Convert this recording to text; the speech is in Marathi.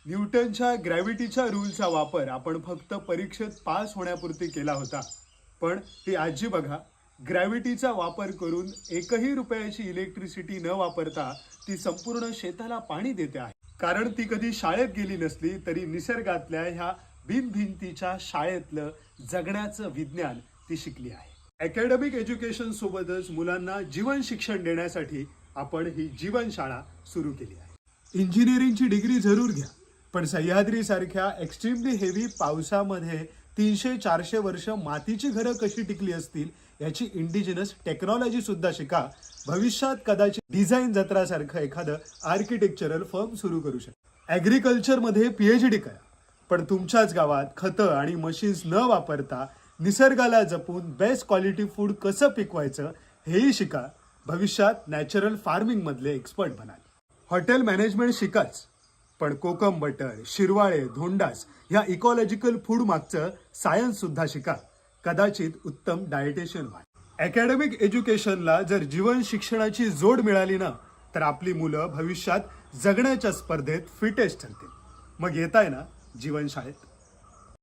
न्यूटनच्या ग्रॅव्हिटीच्या रूलचा वापर आपण फक्त परीक्षेत पास होण्यापुरती केला होता. पण ती आजी बघा, ग्रॅव्हिटीचा वापर करून एकही रुपयाची इलेक्ट्रिसिटी न वापरता ती संपूर्ण शेताला पाणी देते आहे. कारण ती कधी शाळेत गेली नसली तरी निसर्गातल्या ह्या भिंतीच्या शाळेतलं जगण्याचं विज्ञान ती शिकली आहे. अकॅडमिक एज्युकेशन सोबतच मुलांना जीवन शिक्षण देण्यासाठी आपण ही जीवनशाळा सुरू केली आहे. इंजिनिअरिंगची डिग्री जरूर घ्या, पण सह्याद्री सारख्या एक्स्ट्रीमली हेवी पावसामध्ये 300-400 वर्ष मातीची घरं कशी टिकली असतील याची इंडिजिनस टेक्नॉलॉजी सुद्धा शिका. भविष्यात कदाचित डिझाईन जत्रासारखं एखादं आर्किटेक्चरल फर्म सुरू करू शकता. ॲग्रिकल्चरमध्ये PhD करा, पण तुमच्याच गावात खतं आणि मशीन्स न वापरता निसर्गाला जपून बेस्ट क्वालिटी फूड कसं पिकवायचं हेही शिका. भविष्यात नॅचरल फार्मिंग मधले एक्सपर्ट बनाल. हॉटेल मॅनेजमेंट शिकाच, पण कोकम बटर, शिरवाळे, धोंडास ह्या इकॉलॉजिकल फूड मागचं सायन्स सुद्धा शिका. कदाचित उत्तम डायटेशियन व्हा. अकॅडमिक एज्युकेशनला जर जीवन शिक्षणाची जोड मिळाली ना, तर आपली मुलं भविष्यात जगण्याच्या स्पर्धेत फिटेस्ट ठरतील. मग येताय ना जीवन शाळेत.